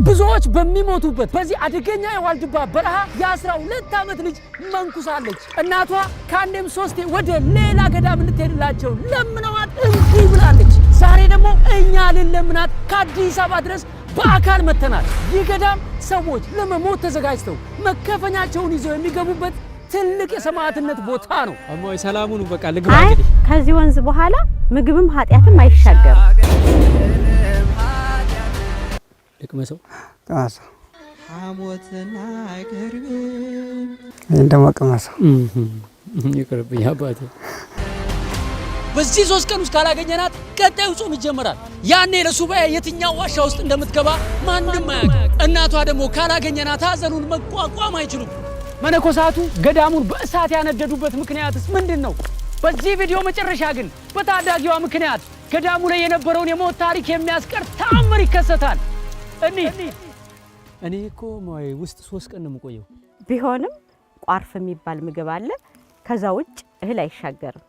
ብዙዎች በሚሞቱበት በዚህ አደገኛ የዋልድባ በረሃ የ12 ዓመት ልጅ መንኩሳለች። እናቷ ከአንዴም ሶስቴ ወደ ሌላ ገዳም እንድትሄድላቸው ለምነዋት እንቢ ብላለች። ዛሬ ደግሞ እኛ ልንለምናት ከአዲስ አበባ ድረስ በአካል መተናል። ይህ ገዳም ሰዎች ለመሞት ተዘጋጅተው መከፈኛቸውን ይዘው የሚገቡበት ትልቅ የሰማዕትነት ቦታ ነው። አሞይ ሰላሙን በቃ ልግባ እንግዲህ ከዚህ ወንዝ በኋላ ምግብም ኃጢያትም አይሻገርም። ልቅመሰው ቅመሰው ሐሞትና አይቀርም እንደማ ቅመሰው ይቅርብኝ አባቴ። በዚህ 3 ቀን ውስጥ ካላገኘናት ቀጣዩ ጾም ይጀምራል። ያኔ ለሱባኤ የትኛው ዋሻ ውስጥ እንደምትገባ ማንም አያውቅም። እናቷ ደግሞ ካላገኘናት ሐዘኑን መቋቋም አይችሉም። መነኮሳቱ ገዳሙን በእሳት ያነደዱበት ምክንያትስ ምንድነው? በዚህ ቪዲዮ መጨረሻ ግን በታዳጊዋ ምክንያት ገዳሙ ላይ የነበረውን የሞት ታሪክ የሚያስቀር ተአምር ይከሰታል። እኔ እኮ ማይ ውስጥ 3 ቀን ነው የምቆየው። ቢሆንም ቋርፍ የሚባል ምግብ አለ። ከዛ ውጭ እህል አይሻገርም።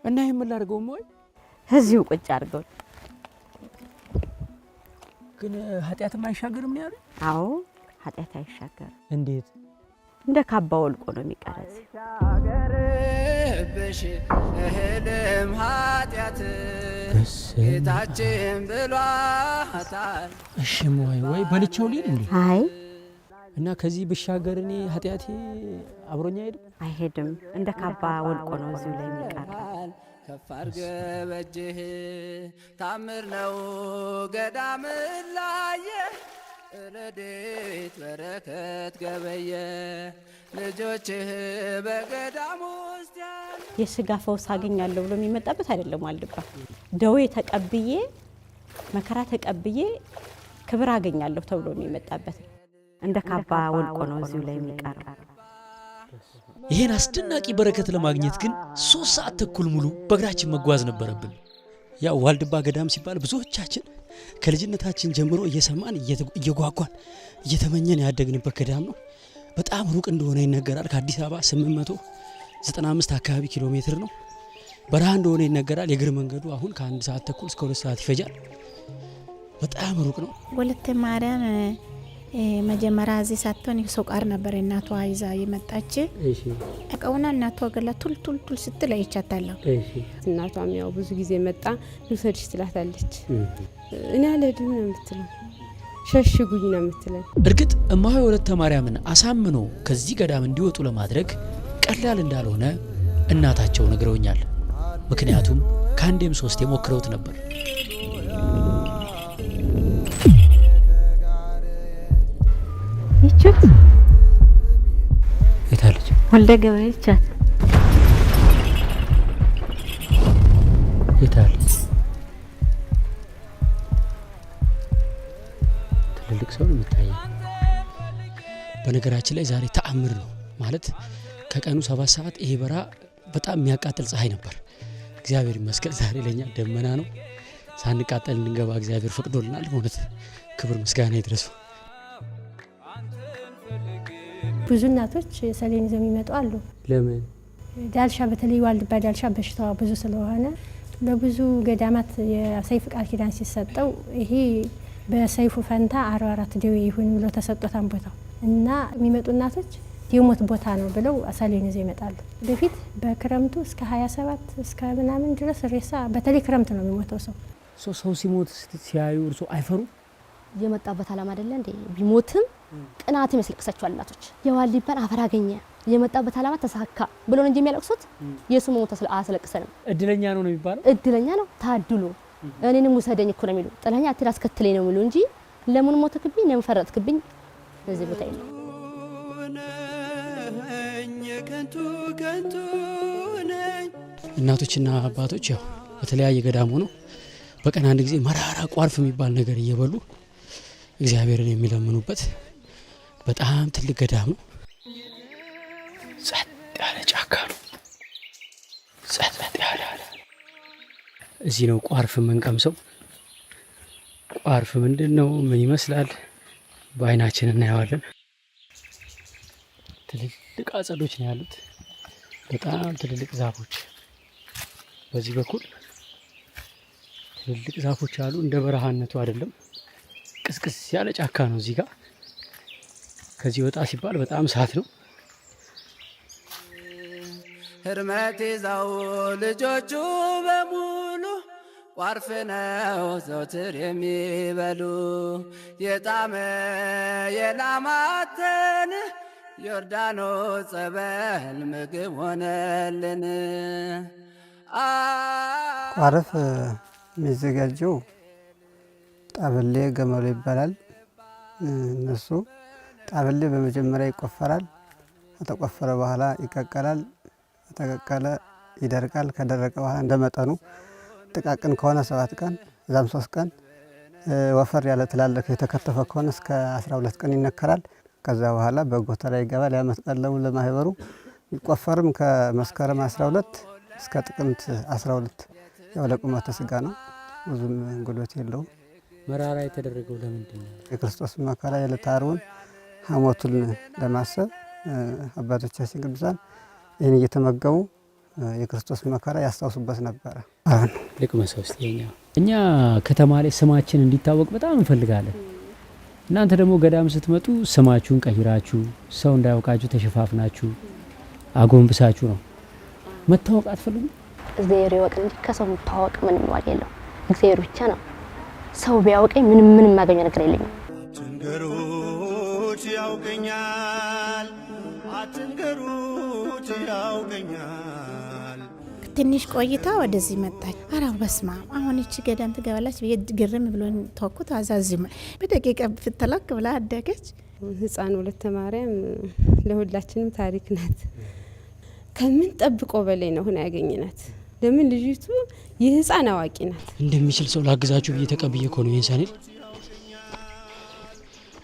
እና ይሄን ምን ላድርገው ማይ? እዚሁ ቁጭ አድርገው። ግን ኃጢያትም አይሻገርም ነው ያሉኝ? አዎ ኃጢያት አይሻገርም። እንዴት? እንደ ካባ ወልቆ ነው የሚቀረጽ። እህልም ኃጢያት ጌታችን ብሏታል። እሺ ወይ በልቼው ልሂድ እንዴ? አይ እና ከዚህ ብሻገር እኔ ኃጢያቴ አብሮኛ አይሄድም። እንደ ካባ ወልቆ ነው እዚሁ ላይ የሚቀረጽ። ከፍ አድርገህ በእጅህ ታምር ነው ገዳም ላየ ረድኤት በረከት ገበየ ልጆችህ በገዳም ውስጥ ያሉ የሥጋ ፈውስ አገኛለሁ ብሎ የሚመጣበት አይደለም። ዋልድባ ደዌ ተቀብዬ መከራ ተቀብዬ ክብር አገኛለሁ ተብሎ የሚመጣበት እንደ ካባ ወልቆ ነው እዚሁ ላይ የሚቀረው። ይሄን አስደናቂ በረከት ለማግኘት ግን 3 ሰዓት ተኩል ሙሉ በእግራችን መጓዝ ነበረብን። ያው ዋልድባ ገዳም ሲባል ብዙዎቻችን ከልጅነታችን ጀምሮ እየሰማን እየጓጓን እየተመኘን ያደግንበት ገዳም ነው። በጣም ሩቅ እንደሆነ ይነገራል። ከአዲስ አበባ 895 አካባቢ ኪሎ ሜትር ነው። በረሃ እንደሆነ ይነገራል። የእግር መንገዱ አሁን ከ1 ሰዓት ተኩል እስከ 2 ሰዓት ይፈጃል። በጣም ሩቅ ነው። ወለተ ማርያም መጀመሪያ እዚህ ሳትሆን ሶቃር ነበር እናቷ ይዛ የመጣች። እሺ አቀውና እናቷ ገላ ቱል ቱል ቱል ስትል አይቻታለሁ። እሺ እናቷም ያው ብዙ ጊዜ መጣ ልውሰድሽ ትላታለች። እኔ አልሄድም ነው የምትለው፣ ሸሽጉኝ ነው የምትለው። እርግጥ እማሆይ ወለተ ማርያምን አሳምኖ ከዚህ ገዳም እንዲወጡ ለማድረግ ቀላል እንዳልሆነ እናታቸው ነግረውኛል። ምክንያቱም ከአንዴም 3 ሞክረውት ነበር። ይችት የታለች? ወልደ ገብርኤል ቻት የታለች? ትልልቅ ሰው ነው የሚታየው። በነገራችን ላይ ዛሬ ተአምር ነው ማለት ከቀኑ 7 ሰዓት ይሄ በረሃ በጣም የሚያቃጥል ፀሐይ ነበር። እግዚአብሔር ይመስገን ዛሬ ለኛ ደመና ነው። ሳንቃጠል እንገባ እግዚአብሔር ፈቅዶልናል። በእውነት ክብር ምስጋና ይድረሰው። ብዙ እናቶች ሰሌን ይዘው የሚመጡ አሉ። ለምን? ዳልሻ በተለይ ዋልድባ ዳልሻ በሽታዋ ብዙ ስለሆነ ለብዙ ገዳማት የሰይፍ ቃል ኪዳን ሲሰጠው ይሄ በሰይፉ ፈንታ 44 ደዌ ይሁን ብሎ ተሰጥቶታን ቦታው እና የሚመጡ እናቶች የሞት ቦታ ነው ብለው ሰሌን ይዘው ይመጣሉ። በፊት በክረምቱ እስከ 27 እስከ ምናምን ድረስ ሬሳ በተለይ ክረምት ነው የሚሞተው ሰው ሲሞት ሲያዩ እርሶ አይፈሩ? የመጣበት ዓላማ አይደለ እንዴ? ቢሞትም ቅናት ይመስልክሳቸዋል እናቶች። የዋልድባን አፈር አገኘ የመጣበት ዓላማ ተሳካ ብሎ ነው እንጂ የሚያለቅሱት የሱ ሞት አስለቅሰንም። እድለኛ ነው የሚባለው። እድለኛ ነው ታድሎ እኔንም ውሰደኝ እኮ ነው የሚሉ ጥላኛ አትል አስከትለኝ ነው የሚሉ እንጂ ለምን ሞተክብኝ ለምን ፈረጥክብኝ እዚህ ቦታ ይሉ እናቶችና አባቶች ያው በተለያየ ገዳም ሆነው በቀን አንድ ጊዜ መራራ ቋርፍ የሚባል ነገር እየበሉ እግዚአብሔርን የሚለምኑበት በጣም ትልቅ ገዳም ነው። ጸጥ ያለ ጫካ ነው። ጸጥ ያለ እዚህ ነው ቋርፍ መንቀምሰው። ቋርፍ ምንድነው? ምን ይመስላል? በአይናችን እናየዋለን። ትልልቅ አጸዶች ነው ያሉት። በጣም ትልልቅ ዛፎች በዚህ በኩል ትልልቅ ዛፎች አሉ። እንደ በረሃነቱ አይደለም፣ ቅስቅስ ያለ ጫካ ነው እዚህ ጋር። ከዚህ ወጣ ሲባል በጣም እሳት ነው። ህርመት ይዘው ልጆቹ በሙሉ ቋርፍ ነው ዘውትር የሚበሉ የጣመ የላማተን ዮርዳኖስ ጸበል ምግብ ሆነልን። ቋርፍ የሚዘጋጀው ጣበሌ ገመሎ ይባላል። እነሱ ጣበሌ በመጀመሪያ ይቆፈራል። ከተቆፈረ በኋላ ይቀቀላል። ከተቀቀለ ይደርቃል። ከደረቀ በኋላ እንደመጠኑ ጥቃቅን ከሆነ 7 ቀን እዛም 3 ቀን ወፈር ያለ ትላልቅ የተከተፈ ከሆነ እስከ 12 ቀን ይነከራል። ከዛ በኋላ በጎተራ ይገባል። ያ መስቀለቡ ለማህበሩ ይቆፈርም ከመስከረም 12 እስከ ጥቅምት 12 ያው ለቁመተ ስጋ ነው። ብዙም ጉልበት የለውም። መራራ የተደረገው ለምንድን ነው? የክርስቶስ መከራ የዕለተ ዓርቡን ሐሞቱን ለማሰብ አባቶቻችን ቅዱሳን ይህን እየተመገቡ የክርስቶስ መከራ ያስታውሱበት ነበረ። ልቅመሰው እስቲ እኛ ከተማ ላይ ስማችን እንዲታወቅ በጣም እንፈልጋለን። እናንተ ደግሞ ገዳም ስትመጡ ስማችሁን ቀይራችሁ ሰው እንዳያውቃችሁ ተሸፋፍናችሁ አጎንብሳችሁ ነው መታወቅ አትፈልጉም? እግዚአብሔር ይወቅ እንጂ ከሰው መታወቅ ምንም ዋጋ የለውም። እግዚአብሔር ብቻ ነው። ሰው ቢያውቀኝ ምንም ማገኘው ነገር የለኝም። አትንገሩት ያውቀኛል፣ አትንገሩት ያውቀኛል። ትንሽ ቆይታ ወደዚህ መጣች። አራው በስማ አሁን እቺ ገዳም ትገባለች ብዬ ግርም ብሎን ተወኩት። አዛዝም በደቂቃ ፍትላክ ብላ አደገች። ህፃን ወለተ ማርያም ለሁላችንም ታሪክ ናት። ከምን ጠብቆ በላይ ነው ሆነ ያገኘናት። ለምን ልጅቱ የህፃን አዋቂ ናት። እንደሚችል ሰው ላግዛችሁ ብዬ ተቀብዬ እኮ ነው ይሄን ሳኔል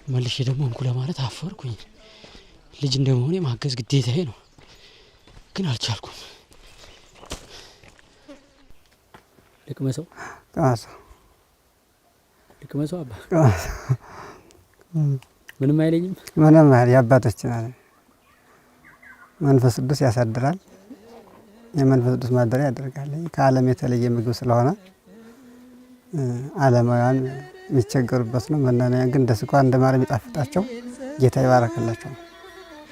መልሼ ደግሞ እንኩ ለማለት አፈርኩኝ። ልጅ እንደመሆኔ ማገዝ ግዴታዬ ነው፣ ግን አልቻልኩም። ልቅመሰው ልቅመሰው አባ ምንም አይለኝም። ምንም አይል የአባቶችን አለ መንፈስ ቅዱስ ያሳድራል። የመንፈስ ቅዱስ ማደሪያ ያደርጋል። ከዓለም የተለየ ምግብ ስለሆነ ዓለማውያን የሚቸገሩበት ነው። መናንያን ግን እንደ ስኳር እንደ ማር የሚጣፍጣቸው ጌታ ይባረክላቸው።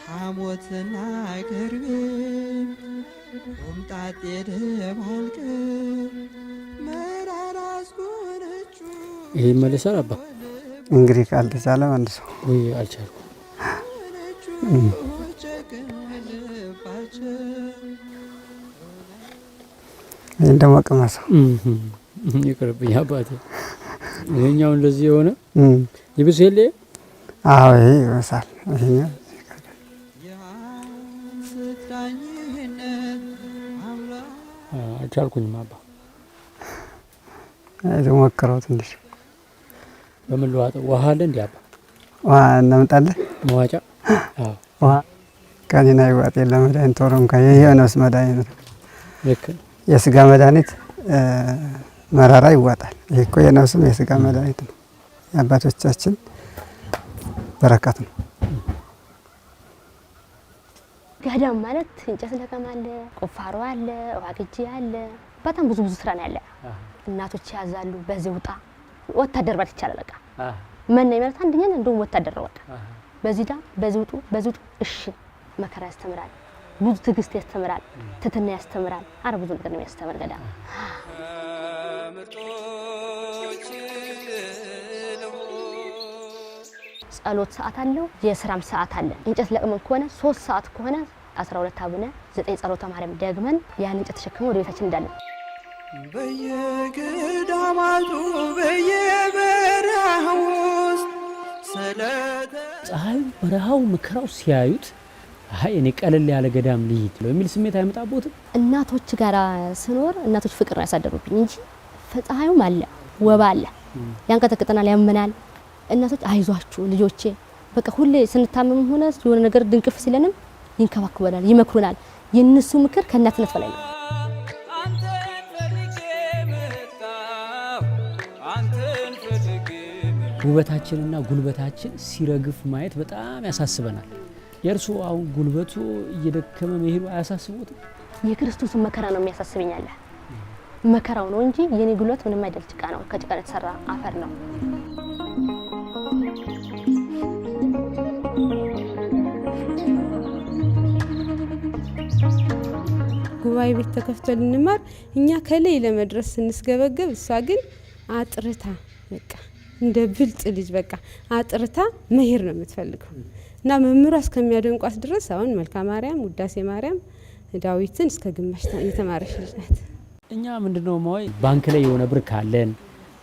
ሐሞትና አይቀርብም ሆምጣጤ ደባልቀ መራራስ ጎነቹ። ይሄ ይመለሳል አባ እንግዲህ ካልተቻለ መልሶ ወይ አልቻልኩም። ይህን ደግሞ ቅመሰው። ይቅርብኝ አባቴ። ይሄኛው እንደዚህ የሆነ ይብስ የለ? አዎ ይሄ ይበሳል። ይሄኛው አልቻልኩኝም አባ። ሞክረው ትንሽ። በምን ልዋጠው? ውሃ አለ እንዲ አባ? ውሃ እናምጣለን። መዋጫ ውሃ ከኔና ይዋጥ የለ መድኃኒት ቶሎ እንኳ ይሄ ነፍስ መድኃኒት ነው። ልክ የስጋ መድኃኒት መራራ ይዋጣል። ይሄ እኮ የነፍስም የስጋ መድኃኒት ነው። የአባቶቻችን በረከት ነው። ገዳም ማለት እንጨት ለቀም አለ፣ ቁፋሮ አለ፣ ውሃ ግጂ አለ። በጣም ብዙ ስራ ነው ያለ። እናቶች ያዛሉ። በዚህ ውጣ ወታደር ማለት ይቻላል። በቃ ምን ነው ማለት አንደኛ እንደውም ወታደር ነው። በቃ በዚህ ዳ በዚህ ውጡ በዚህ ውጡ። እሺ መከራ ያስተምራል፣ ብዙ ትዕግስት ያስተምራል፣ ትትና ያስተምራል። አረ ብዙ ነገር ነው ያስተምር ገዳም። ጸሎት ሰዓት አለው፣ የስራም ሰዓት አለ። እንጨት ለቅመን ከሆነ 3 ሰዓት ከሆነ 12 አቡነ 9 ጸሎተ ማርያም ደግመን ያን እንጨት ተሸክመን ወደ ቤታችን እንዳለን። በየገዳማቱ በየበረሃው ውስጥ ፀሐዩ በረሃው መከራው ሲያዩት አይ እኔ ቀለል ያለ ገዳም ልሂድ የሚል ስሜት አይመጣቦትም? እናቶች ጋር ስኖር እናቶች ፍቅር ያሳደሩብኝ እንጂ ፀሐዩም አለ፣ ወባ አለ፣ ያንቀጠቅጠናል፣ ያመናል። እናቶች አይዟችሁ ልጆቼ በቃ ሁሌ ስንታመም ሆነ የሆነ ነገር ድንቅፍ ሲለንም ይንከባከቡናል፣ ይመክሩናል። የነሱ ምክር ከእናትነት በላይ ነው። ውበታችንና ጉልበታችን ሲረግፍ ማየት በጣም ያሳስበናል። የእርሱ አሁን ጉልበቱ እየደከመ መሄዱ አያሳስቦትም? የክርስቶስን መከራ ነው የሚያሳስበኛል። መከራው ነው እንጂ የኔ ጉልበት ምንም አይደል። ጭቃ ነው፣ ከጭቃ የተሰራ አፈር ነው። ሱባኤ ቤት ተከፍቶ ልንማር እኛ ከላይ ለመድረስ ስንስገበገብ እሷ ግን አጥርታ በቃ እንደ ብልጥ ልጅ በቃ አጥርታ መሄድ ነው የምትፈልገው እና መምህሯ እስከሚያደንቋት ድረስ አሁን መልካ ማርያም፣ ውዳሴ ማርያም፣ ዳዊትን እስከ ግማሽ የተማረች ልጅ ናት። እኛ ምንድነው ማይ ባንክ ላይ የሆነ ብር ካለን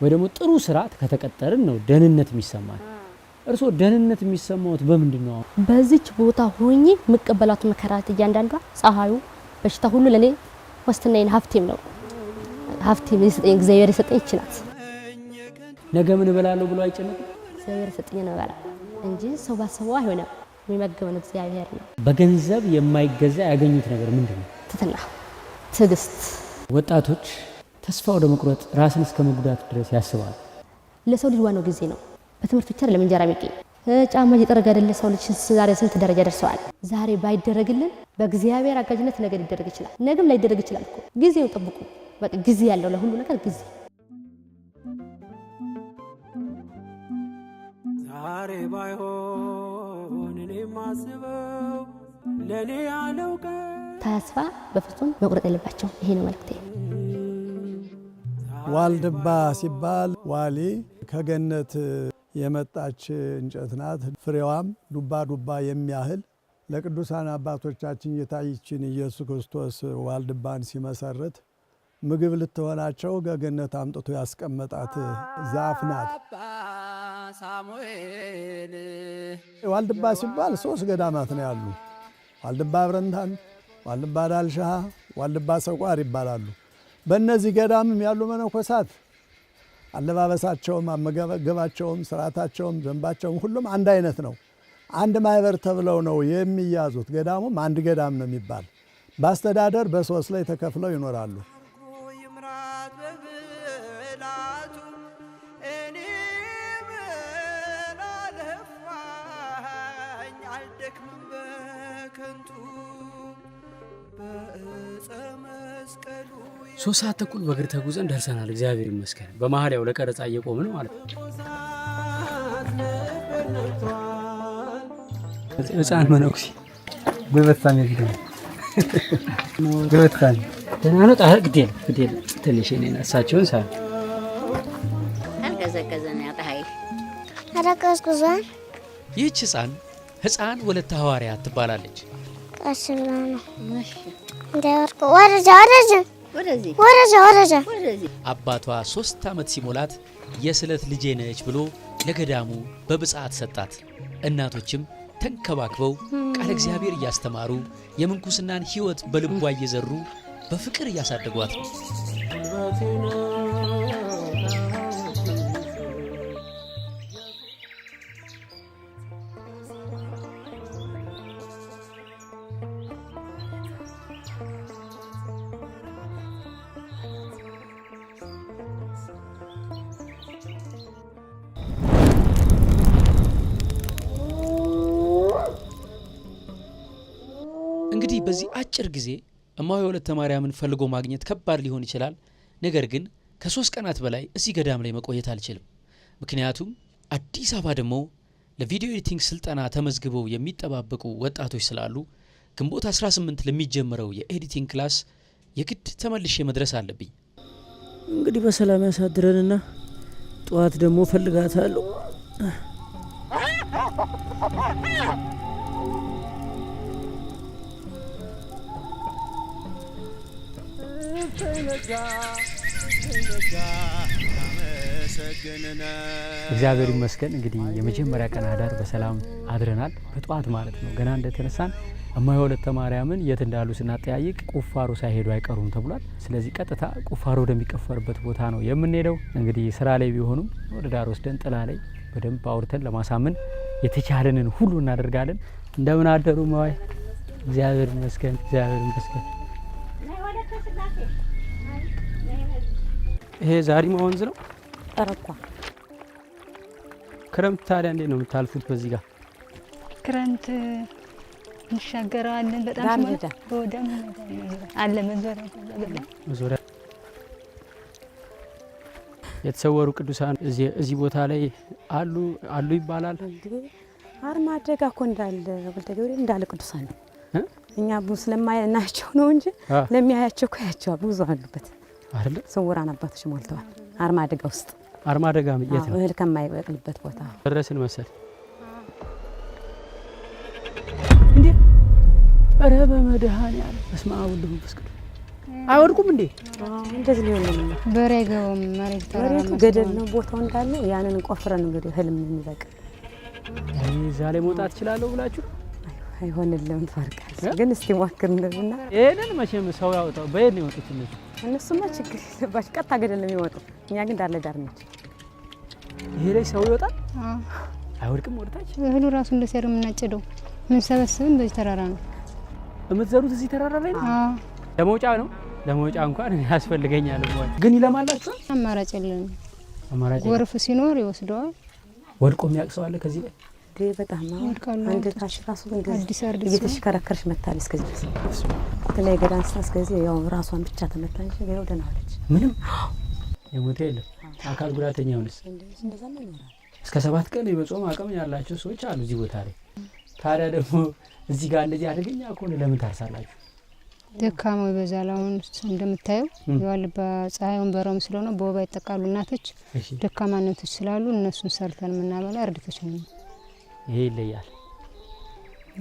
ወይ ደግሞ ጥሩ ስራ ከተቀጠርን ነው ደህንነት የሚሰማን። እርሶ ደህንነት የሚሰማውት በምንድነው? በዚች ቦታ ሆኜ መቀበላት መከራት እያንዳንዷ ፀሐዩ በሽታ ሁሉ ለኔ ወስተናዬን ሀብቴም ነው። ሀብቴም የሰጠኝ እግዚአብሔር የሰጠኝ ይችላል። ነገ ምን እበላለሁ ብሎ አይጨነቅም። እግዚአብሔር የሰጠኝ ነው እበላለሁ እንጂ ሰው ባሰበው አይሆንም። የሚመገበን እግዚአብሔር ነው። በገንዘብ የማይገዛ ያገኙት ነገር ምንድነው? ትትና ትዕግስት። ወጣቶች ተስፋ ወደ መቁረጥ ራስን እስከ መጉዳት ድረስ ያስባሉ። ለሰው ልጅ ዋናው ጊዜ ነው። በትምህርት ብቻ አይደለም እንጀራ የሚገኝ ጫማ እየጠረገ አይደለ ሰው ልጅ ዛሬ ስንት ደረጃ ደርሰዋል። ዛሬ ባይደረግልን በእግዚአብሔር አጋዥነት ነገር ሊደረግ ይችላል። ነገም ላይደረግ ይችላል እኮ ጊዜው ጠብቁ። በቃ ጊዜ ያለው ለሁሉ ነገር ጊዜ። ዛሬ ባይሆን እኔ ማስበው ለኔ ያለው ተስፋ በፍጹም መቁረጥ የለባቸው። ይሄ ነው መልእክቴ። ዋልድባ ሲባል ዋሊ ከገነት የመጣች እንጨት ናት። ፍሬዋም ዱባ ዱባ የሚያህል ለቅዱሳን አባቶቻችን የታየችን ኢየሱስ ክርስቶስ ዋልድባን ሲመሰርት ምግብ ልትሆናቸው ከገነት አምጥቶ ያስቀመጣት ዛፍ ናት። ዋልድባ ሲባል 3 ገዳማት ነው ያሉ። ዋልድባ ብረንታን፣ ዋልድባ ዳልሻ፣ ዋልድባ ሰቋር ይባላሉ። በእነዚህ ገዳምም ያሉ መነኮሳት አለባበሳቸውም አመጋገባቸውም ስርዓታቸውም ዘንባቸውም ሁሉም አንድ አይነት ነው። አንድ ማህበር ተብለው ነው የሚያዙት። ገዳሙም አንድ ገዳም ነው የሚባል። በአስተዳደር በ3 ላይ ተከፍለው ይኖራሉ። ሶስት ሰዓት ተኩል በእግር ተጉዘን ደርሰናል። እግዚአብሔር ይመስገን። በመሀል ያው ለቀረጻ እየቆምን ማለት ነው። ህፃን መነኩሴ በበታም ይገኝ በበታም ደህና ነው። ግዴል ትንሽ እኔና እሳቸውን ሳ አልቀዘቀዘ ነው ያጣይ አራቀዝቁዟል። ይህች ህፃን ወለተ ሐዋርያት ትባላለች። ቀስላ ነው እንዳወርቁ ወረጃ አባቷ 3 ዓመት ሲሞላት የስለት ልጄ ነች ብሎ ለገዳሙ በብጻት ሰጣት። እናቶችም ተንከባክበው ቃለ እግዚአብሔር እያስተማሩ የምንኩስናን ሕይወት በልቧ እየዘሩ በፍቅር እያሳደጓት ነው። እንግዲህ በዚህ አጭር ጊዜ እማሆይ ወለተ ማርያምን ፈልጎ ማግኘት ከባድ ሊሆን ይችላል። ነገር ግን ከ3 ቀናት በላይ እዚህ ገዳም ላይ መቆየት አልችልም። ምክንያቱም አዲስ አበባ ደግሞ ለቪዲዮ ኤዲቲንግ ስልጠና ተመዝግበው የሚጠባበቁ ወጣቶች ስላሉ ግንቦት 18 ለሚጀምረው የኤዲቲንግ ክላስ የግድ ተመልሼ መድረስ አለብኝ። እንግዲህ በሰላም ያሳድረንና ጧት ደግሞ ፈልጋታለሁ። እግዚአብሔር ይመስገን። እንግዲህ የመጀመሪያ ቀን አዳር በሰላም አድረናል። በጧት ማለት ነው። ገና እንደተነሳን እማሆይ ወለተ ማርያምን የት እንዳሉ ስናጠያይቅ ቁፋሮ ሳይሄዱ አይቀሩም ተብሏል። ስለዚህ ቀጥታ ቁፋሮ ወደሚቀፈርበት ቦታ ነው የምንሄደው። እንግዲህ ስራ ላይ ቢሆኑም ወደ ዳር ወስደን ጥላ ላይ በደንብ አውርተን ለማሳመን የተቻለንን ሁሉ እናደርጋለን። እንደምን አደሩ እማሆይ? እግዚአብሔር ይመስገን። እግዚአብሔር ይመስገን። ይሄ ዛሪማ ወንዝ ነው። ጠረኳ ክረምት ታዲያ እንዴት ነው የምታልፉት? በዚህ ጋር ክረምት እንሻገራለን። በጣም ወደም አለ መዞሪያ የተሰወሩ ቅዱሳን እዚህ ቦታ ላይ አሉ ይባላል። አርማደጋ እኮ እንዳለ ወልደ ገብርኤል እንዳለ ቅዱሳን ነው። እኛ ብዙ ስለማናያቸው ነው እንጂ ለሚያያቸው እኮ ያያቸዋል። ብዙ አሉበት አይደለ? ስውራን አባቶች ሞልተዋል። አርማደጋ ውስጥ አርማደጋ የት ነው? እህል ከማይበቅልበት ቦታ ደረስን መሰል። እንዴ ኧረ በመድኃኒዓለም በስመ አብ ወወልድ ወመንፈስ ቅዱስ አይወድቁም እንዴ? እንደዚህ ሊሆን ነው። በሬ አይገባም። መሬቱ ገደል ነው ቦታው እንዳለ ያንን ቆፍረን እንግዲህ እህልም የሚበቅል እዛ ላይ መውጣት እችላለሁ ብላችሁ አይሆንልም። ታርቃል ግን እስቲ ሞክር እንደና ይሄንን መቼም ሰው ያወጣው በየት ነው የወጡት እነሱ? እነሱማ ችግር የለባቸው ቀጥታ ገደል ነው የሚወጡት። እኛ ግን ዳር ለዳር ነች። ይሄ ላይ ሰው ይወጣል አይወድቅም ወደታች። እህሉ ራሱ እንደ ሲያር የምናጭደው ምን ሰበስብን በዚህ ተራራ ነው የምትዘሩት። እዚህ ተራራ ላይ ነው ለመውጫ ነው። ለመውጫ እንኳን ያስፈልገኛል ግን ይለማላችሁ። አማራጭ የለም። ጎርፍ ሲኖር ይወስደዋል። ወድቆ የሚያቅሰው አለ ከዚህ ላይ በጣም አንድ ታሽ ራሱ እየተሽከረከረች መታል እስከዚህ ድረስ ተለይ ገዳን እስከዚህ ያው ራሷን ብቻ ተመታች። ገረው ደህና ዋለች። ምንም የሞተ የለም። አካል ጉዳተኛ ሆነስ እንደዛ ነው ይኖራል። እስከ 7 ቀን የመጾም አቅም ያላቸው ሰዎች አሉ እዚህ ቦታ ላይ። ታዲያ ደግሞ እዚህ ጋር እንደዚህ አደገኛ ከሆነ ለምን ታርሳላችሁ? ደካማው ይበዛል። አሁን እንደምታየው የዋልባ ፀሐዩን በረም ስለሆነ በወባ ይጠቃሉ እናቶች። ደካማነቶች ስላሉ እነሱን ሰርተን የምናበላ እርድቶች ነው። ይሄ ይለያል።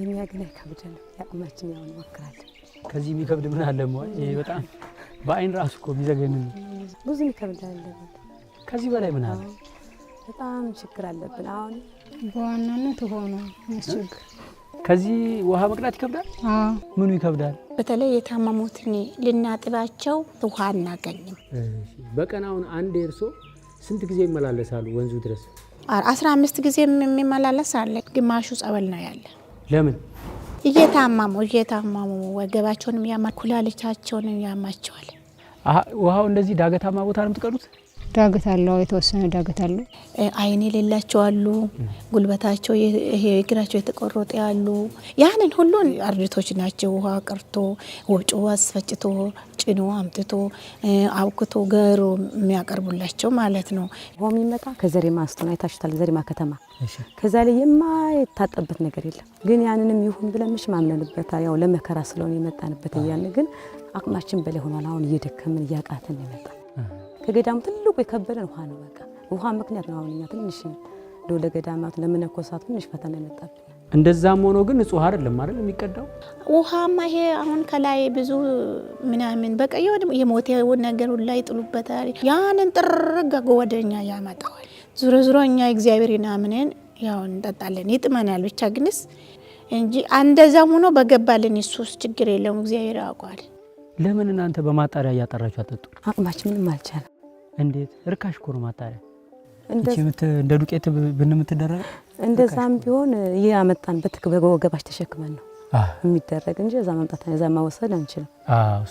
እኛ ግን አይከብደንም። ያቅማችን ያው እንሞክራለን። ከዚህ የሚከብድ ምን አለ ማለት ይሄ በጣም በአይን ራሱ እኮ ቢዘገን ብዙ ይከብዳል። ከዚህ በላይ ምን አለ? በጣም ችግር አለብን። አሁን በዋናነት ሆኖ ያስቸግር። ከዚህ ውሃ መቅዳት ይከብዳል። ምኑ ይከብዳል? በተለይ የታመሙትን ልናጥባቸው ውሃ አናገኝም። በቀን አሁን አንድ እርሶ ስንት ጊዜ ይመላለሳሉ ወንዙ ድረስ? 15 ጊዜ የሚመላለስ አለ። ግማሹ ጸበል ነው ያለ። ለምን? እየታመሙ ወገባቸውንም ያማል፣ ኩላሊታቸውንም ያማቸዋል። ውሃው እንደዚህ ዳገታማ ቦታ ነው የምትቀዱት? ዳገት አለው፣ የተወሰነ ዳገት አለው። አይን የሌላቸው አሉ፣ ጉልበታቸው ይሄ እግራቸው የተቆረጠ ያሉ። ያንን ሁሉ አርድቶች ናቸው። ውሃ ቀርቶ ወጮ አስፈጭቶ ጭኖ አምጥቶ አውክቶ ገሩ የሚያቀርቡላቸው ማለት ነው። ውሃው የሚመጣ ከዘሪማ አስተና አይታችሁታል። ዘሪማ ከተማ ከዛ ላይ የማይታጠበት ነገር የለም። ግን ያንንም ይሁን ብለን ምሽ ማምነንበት ያው ለመከራ ስለሆነ የመጣንበት እያን ግን አቅማችን በላይ ሆኗል። አሁን እየደከምን እያቃተን የመጣ ከገዳሙ ትልቁ የከበደን ውሃ ነው። በቃ ውሃ ምክንያት ነው። አሁን እኛ ትንሽ ለገዳማት ለመነኮሳት ትንሽ ፈተና የመጣብን። እንደዛም ሆኖ ግን ንጹህ አይደለም አይደል የሚቀዳው ውሃማ። ይሄ አሁን ከላይ ብዙ ምናምን በቃ የሞተውን ነገር ሁላ ይጥሉበታል። ያንን ጥርግ ወደኛ ያመጣዋል። ዙሮ ዙሮ እኛ እግዚአብሔር ይናምነን ያው እንጠጣለን፣ ይጥመናል ብቻ ግንስ እንጂ እንደዛም ሆኖ በገባልን ኢየሱስ ችግር የለም። እግዚአብሔር ያውቃል። ለምን እናንተ በማጣሪያ እያጠራችሁ አጠጡ? አቅማችን ምንም አልቻለም። እንዴት? እርካሽ እኮ ነው ማጣሪያ። እንደ ዱቄት ብንምትደረግ እንደዛም ቢሆን ያመጣንበት በወገባች ተሸክመን ነው የሚደረግ እንጂ እዛ ማምጣት እዛ ማወሰድ አንችልም።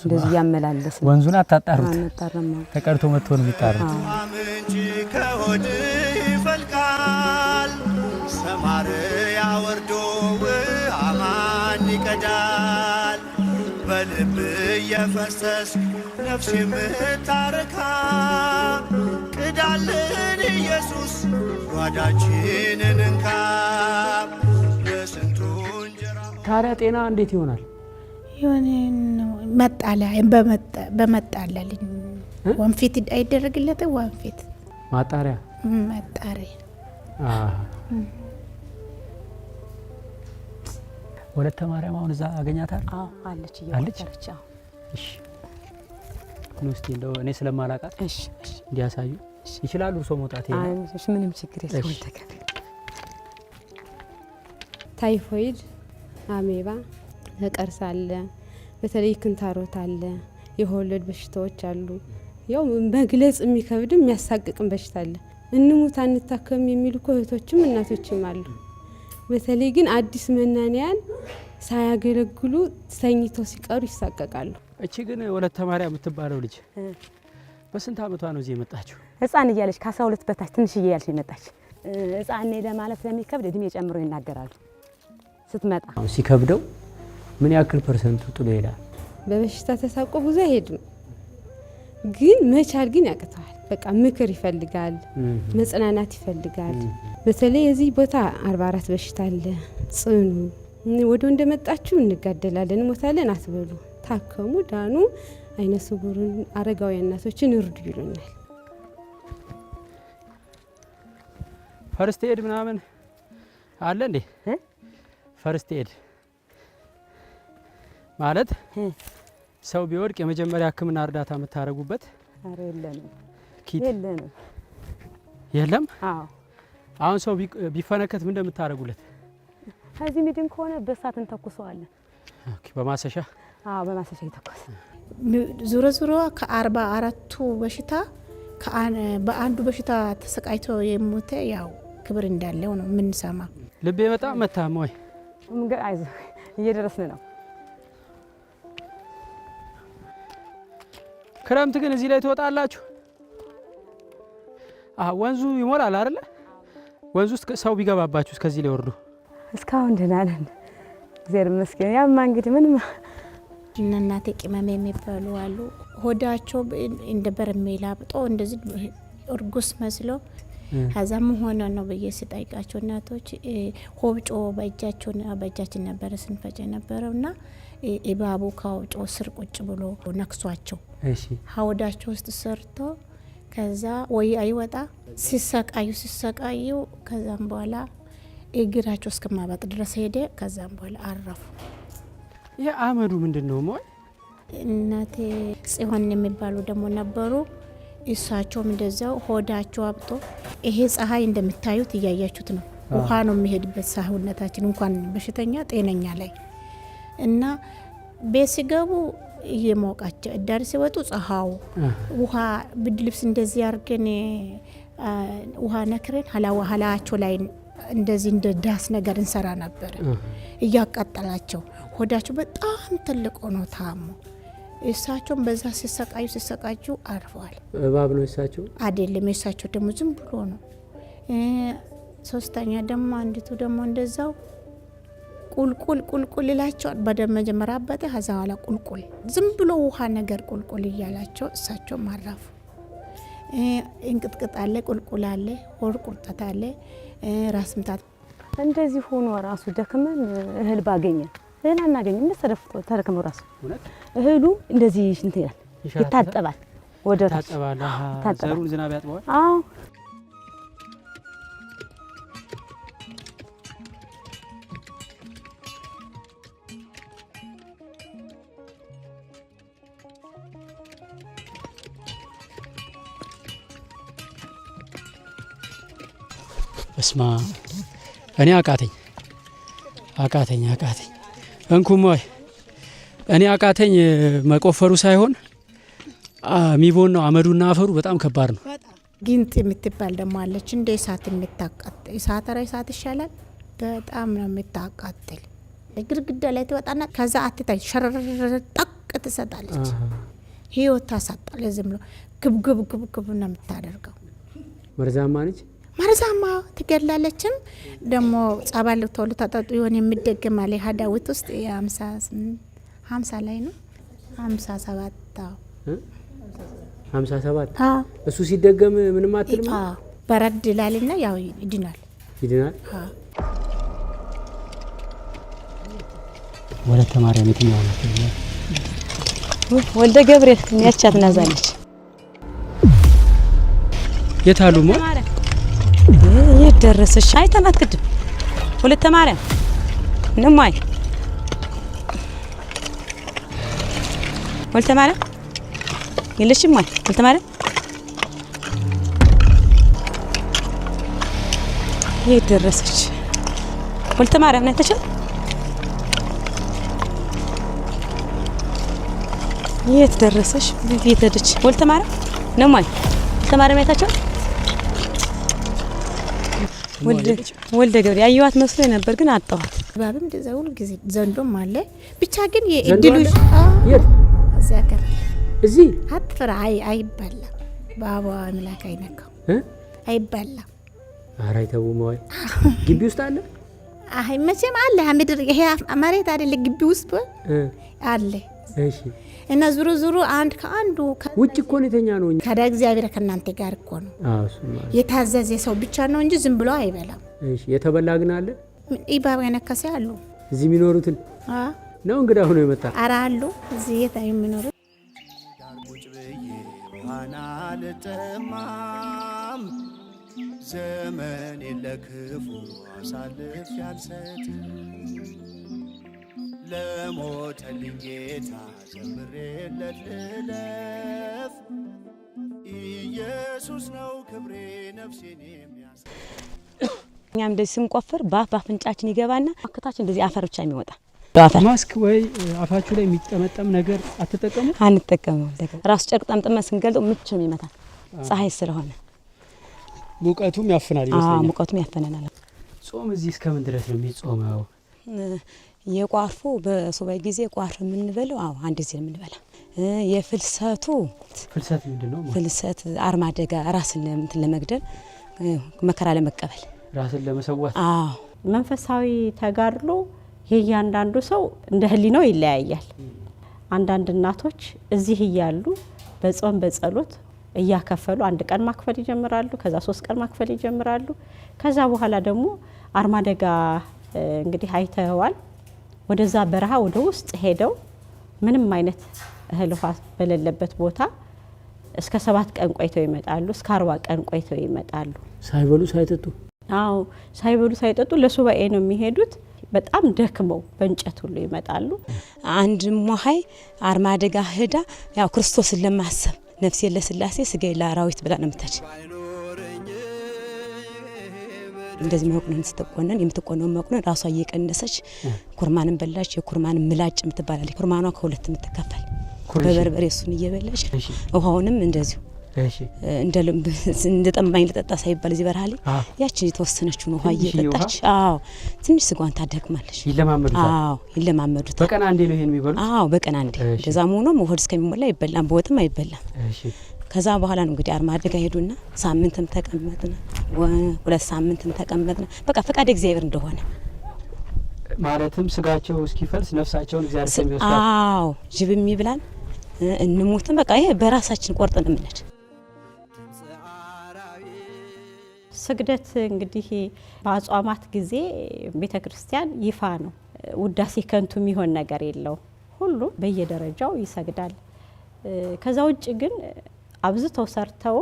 እንደዚህ ያመላለስ ወንዙን አታጣሩት። አናጣራም። ተቀርቶ መጥቶ ነው የሚጣሩት። ምንጭ ከሆድ ይፈልቃል፣ ሰማርያ ወርዶ አማን ይቀዳል። በልብ የፈሰስ ነፍስ የምታረካ ቅዳልን ኢየሱስ ጓዳችንን እንካ ለስንቱ እንጀራ። ታዲያ ጤና እንዴት ይሆናል? ይሁን መጣላ በመጣላል ወንፊት አይደረግለትም። ወንፊት ማጣሪያ ወለተ ማርያም አሁን እዛ አገኛታል? አለች አለች። እሺ ነው እስቲ እንደው እኔ ስለማላቃት እሺ እንዲያሳዩ ይችላሉ። እርሶ መውጣት ይሄ እሺ ምንም ችግር የለም። ታይፎይድ፣ አሜባ፣ ነቀርሳ አለ፣ በተለይ ክንታሮት አለ፣ የወለድ በሽታዎች አሉ። ያው መግለጽ የሚከብድም የሚያሳቅቅም በሽታ አለ። እንሙት አንታከም የሚሉ እህቶችም እናቶችም አሉ። በተለይ ግን አዲስ መናንያን ሳያገለግሉ ተኝተው ሲቀሩ ይሳቀቃሉ። እቺ ግን ወለተ ማርያም የምትባለው ልጅ በስንት አመቷ ነው እዚህ የመጣችው? ህፃን እያለች ከ12 በታች ትንሽ እያለች የመጣች ህፃን ነኝ ለማለት ስለሚከብድ እድሜ ጨምሮ ይናገራሉ። ስትመጣ ሲከብደው ምን ያክል ፐርሰንቱ ጥሎ ይሄዳል? በበሽታ ተሳቆ ብዙ አይሄድም፣ ግን መቻል ግን ያቅተዋል። በቃ ምክር ይፈልጋል፣ መጽናናት ይፈልጋል። በተለይ እዚህ ቦታ 44 በሽታ አለ፣ ጽኑ ወደ እንደመጣችሁ እንጋደላለን ሞታለን አትበሉ። ታከሙ፣ ዳኑ፣ አይነ ስውሩን አረጋውያን እናቶችን እርዱ ይሉናል። ፈርስት ኤድ ምናምን አለ እንዴ? ፈርስት ኤድ ማለት ሰው ቢወድቅ የመጀመሪያ ሕክምና እርዳታ የምታደርጉበት? አረ የለንም። ኪት የለንም። የለም? አዎ። አሁን ሰው ቢፈነከት ምን እንደምታደርጉለት? ከዚህ ሚድን ከሆነ በእሳት እንተኩሰዋለን። ኦኬ። በማሰሻ? አዎ፣ በማሰሻ ይተኩስ። ዙሮ ዙሮ ከ44ቱ በሽታ በአንዱ በሽታ ተሰቃይቶ የሞተ ያው ክብር እንዳለው ነው የምንሰማ። ልቤ በጣም መታም ወይ? አይዞህ እየደረስን ነው። ክረምት ግን እዚህ ላይ ትወጣላችሁ? ወንዙ ይሞላል አይደለ? ወንዙ ውስጥ ሰው ቢገባባችሁ እስከዚህ ላይ ወርዱ? እስካሁን ደህና ነን እግዚአብሔር ይመስገን። ያማ እንግዲህ ምንም እናቴ ቅመም የሚባሉ አሉ። ሆዳቸው እንደ በርሜል አብጦ እንደዚህ እርጉስ መስሎ ከዛም ሆነ ነው ብዬ ስጠይቃቸው እናቶች ሆብጮ በእጃችን ነበረ ስንፈጭ ነበረውና እባቡ ከወጮ ስር ቁጭ ብሎ ነክሷቸው ሆዳቸው ውስጥ ሰርቶ ከዛ ወይ አይወጣ ሲሰቃዩ ከዛም በኋላ እግራቸው እስከማባጥ ድረስ ሄደ። ከዛም በኋላ አረፉ። ይሄ አመዱ ምንድነው? ሞይ እናቴ ጽዮን የሚባሉ ደግሞ ነበሩ። እሳቸውም እንደዛው ሆዳቸው አብጦ ይሄ ፀሐይ እንደምታዩት እያያችሁት ነው። ውሃ ነው የሚሄድበት ሰውነታችን እንኳን በሽተኛ ጤነኛ ላይ እና ቤት ሲገቡ እየሞቃቸው እዳር ሲወጡ ፀሐው ውሃ ብድ ልብስ እንደዚህ አድርገን ውሃ ነክረን ሀላቸው ላይ እንደዚህ እንደ ዳስ ነገር እንሰራ ነበር እያቃጠላቸው ሆዳቸው በጣም ትልቅ ሆኖ ታሞ እሳቸውም በዛ ሲሰቃዩ አርፈዋል። እባብ ነው እሳቸው አይደለም። እሳቸው ደግሞ ዝም ብሎ ነው። ሶስተኛ ደግሞ አንዲቱ ደግሞ እንደዛው ቁልቁል ይላቸው በደም መጀመሪያ አበጠ። ከዛ በኋላ ቁልቁል ዝም ብሎ ውሃ ነገር ቁልቁል እያላቸው እሳቸው ማራፉ። እንቅጥቅጥ አለ፣ ቁልቁል አለ፣ ሆድ ቁርጠት አለ፣ ራስ ምታት እንደዚህ ሆኖ ራሱ ደክመን እህል ባገኘን እህል አናገኝም። እንደተደፍቶ ተረከመው ራሱ እህሉ እንደዚህ ሽንት ይላል ይታጠባል። ወደ ታጠባል። ዘሩን ዝናብ ያጥበዋል። አዎ እስማ እኔ አቃተኝ እንኩም ወይ እኔ አቃተኝ። መቆፈሩ ሳይሆን ሚቦን ነው አመዱና አፈሩ በጣም ከባድ ነው። ጊንጥ የምትባል ደግሞ አለች እንደ እሳት የምታቃጥል እሳት ይሻላል። በጣም ነው የምታቃጥል። ግድግዳ ላይ ትወጣና ከዛ አትታይ ሸረር ጠቅ ትሰጣለች። ህይወት ታሳጣለች። ዝም ብሎ ግብግብ ነው የምታደርገው። መርዛማ ነች። መርዛማ ትገላለችም። ደግሞ ጸበል ቶሎ ተጠጡ ይሆን የሚደገም አለ ሀዳዊት ውስጥ 50 ላይ ነው 57 እሱ ሲደገም ምንም አትልም። በረድ ይላልና ያው ይድናል። ወለተ ማርያም የትኛው ነው? ወልደ ገብርኤል ያቻት ናዛለች። የታሉ ሞ የደረሰሽ አይተናት ቅድም ወለተ ማርያም ነማይ ወለተ ማርያም የለሽም ወይ ወለተ ማርያም የደረሰች ወለተ ማርያም ነው ተቻለ የት ደረሰሽ? ቤት ሄደች ወለተ ማርያም ነማይ ወለተ ማርያም አይታችሁ ወልደ ገብርኤል አየዋት መስሎ ነበር ግን አጣዋት። ባብም እንደዛው ጊዜ ዘንዶም አለ ብቻ ግን የእድሉሽ እዚያ ጋር እዚህ አትፈራ አይባላ ባባ አምላክ አይነካው አይባላ። ኧረ አይተው ማይ ግቢ ውስጥ አለ። አይ መቼም አለ ምድር ይሄ መሬት አይደለ ግቢ ውስጥ አለ። እሺ እና ዙሩ አንድ ከአንዱ ውጭ እኮ ነው የተኛ ነው። ታዲያ እግዚአብሔር ከናንተ ጋር እኮ ነው። የታዘዘ ሰው ብቻ ነው እንጂ ዝም ብሎ አይበላም። እሺ የተበላ ግን አለ። ኢባብ የነከሰ አሉ እዚህ የሚኖሩትን ነው እንግዳ ሆኖ የመጣ አራሉ እዚህ የት የሚኖሩ ቁጭ ብዬ ዋና ልጠማም ዘመን ለክፉ አሳልፍ ያልሰጥ ለሞተልኝ ጌታ ዘምሬለት ልለፍ ኢየሱስ ነው ክብሬ ነፍሴን የሚያስ እኛም እንደዚህ ስንቆፍር በአፍንጫችን ይገባና አከታችን እንደዚህ አፈር ብቻ የሚወጣ ማስክ ወይ አፋችሁ ላይ የሚጠመጠም ነገር አትጠቀሙ? አንጠቀመው። ራስ ጨርቅ ጠምጥመን ስንገልጠው ምች ነው ይመታል፣ ፀሐይ ስለሆነ ሙቀቱም ያፈናል ይመስለኛል። ሙቀቱም ያፈናናል። ጾም እዚህ እስከምን ድረስ ነው የሚጾመው? የቋርፉ በሱባኤ ጊዜ ቋርፍ የምንበለው አንድ ጊዜ ነው የምንበላ። የፍልሰቱ ፍልሰት ምንድነው? ፍልሰት አርማደጋ ራስን ለመግደል መከራ ለመቀበል ራስን ለመሰዋት። መንፈሳዊ ተጋድሎ የእያንዳንዱ ሰው እንደ ህሊናው ይለያያል። አንዳንድ እናቶች እዚህ እያሉ በጾም በጸሎት እያከፈሉ አንድ ቀን ማክፈል ይጀምራሉ። ከዛ 3 ቀን ማክፈል ይጀምራሉ። ከዛ በኋላ ደግሞ አርማደጋ እንግዲህ አይተዋል። ወደዛ በረሃ ወደ ውስጥ ሄደው ምንም አይነት እህል ውሃ በሌለበት ቦታ እስከ 7 ቀን ቆይተው ይመጣሉ። እስከ 40 ቀን ቆይተው ይመጣሉ። ሳይበሉ ሳይጠጡ? ሳይበሉ ሳይጠጡ ለሱባኤ ነው የሚሄዱት። በጣም ደክመው በእንጨት ሁሉ ይመጣሉ። አንድ ሞሃይ አርማደጋ ሄዳ ያው ክርስቶስን ለማሰብ ነፍሴ ለስላሴ ስጋ ለአራዊት ብላ ነው የምትሄድ። እንደዚህ መቁነን ስትቆነን የምትቆነው መቁነን ራሷ እየቀነሰች ኩርማንን በላች። የኩርማንን ምላጭ የምትባላለች ኩርማኗ ከሁለት የምትከፈል በበርበሬ እሱን እየበላች ውሃውንም እንደዚሁ እንደ ጠማኝ ልጠጣ ሳይባል እዚህ በረሃ ላይ ያችን የተወሰነችውን ውሃ እየጠጣች ትንሽ ስጓን ታደክማለች። ይለማመዱታል። በቀን አንዴ ነው ይሄን የሚበሉት? በቀን አንዴ። እንደዛም ሆኖ ሆድ እስከሚሞላ አይበላም፣ በወጥም አይበላም። ከዛ በኋላ ነው እንግዲህ አርማደጋ ሄዱና ሳምንትም ተቀመጥና 2 ሳምንትም ተቀመጥና በቃ ፈቃደ እግዚአብሔር እንደሆነ ማለትም ስጋቸው እስኪፈልስ ነፍሳቸውን እግዚአብሔር ስለሚወስዳት ጅብም ይብላል እንሞትም በቃ ይሄ በራሳችን ቆርጠን ምንድ ስግደት እንግዲህ በአጽዋማት ጊዜ ቤተክርስቲያን ይፋ ነው። ውዳሴ ከንቱ የሚሆን ነገር የለው። ሁሉ በየደረጃው ይሰግዳል። ከዛ ውጭ ግን አብዝተው ሰርተው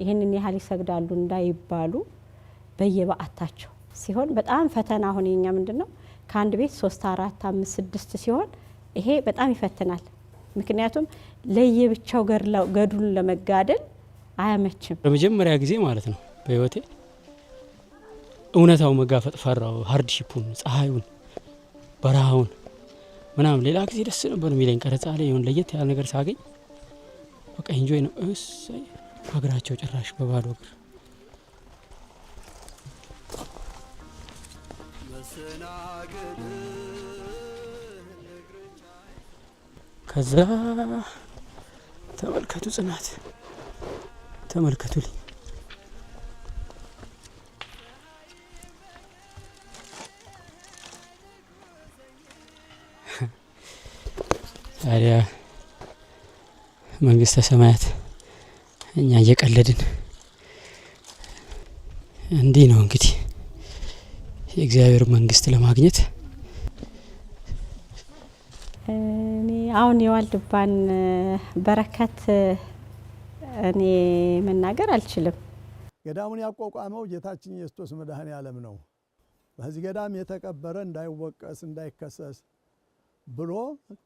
ይሄንን ያህል ይሰግዳሉ እንዳይባሉ በየበዓታቸው ሲሆን በጣም ፈተና ሆነ። የኛ ምንድነው ከአንድ ቤት 3 4 5 6 ሲሆን ይሄ በጣም ይፈትናል። ምክንያቱም ለየብቻው ገድሉን ለመጋደል አያመችም። ለመጀመሪያ ጊዜ ማለት ነው በህይወቴ እውነታው መጋፈጥ ፈራው። ሃርድሺፑን፣ ፀሐዩን፣ በረሃውን ምናምን ሌላ ጊዜ ደስ ነበር የሚለኝ ቀረጻ ላይ ይሁን ለየት ያለ ነገር ሳገኝ በቃ ኢንጆይ ነው። እሰይ እግራቸው ጭራሽ በባዶ እግር ከዛ ተመልከቱ፣ ጽናት ተመልከቱልኝ። ታዲያ መንግስተ ሰማያት እኛ እየቀለድን እንዲህ ነው እንግዲህ የእግዚአብሔር መንግስት ለማግኘት። እኔ አሁን የዋልድባን በረከት እኔ መናገር አልችልም። ገዳሙን ያቋቋመው ጌታችን ኢየሱስ መድኃኔ ዓለም ነው። በዚህ ገዳም የተቀበረ እንዳይወቀስ እንዳይከሰስ ብሎ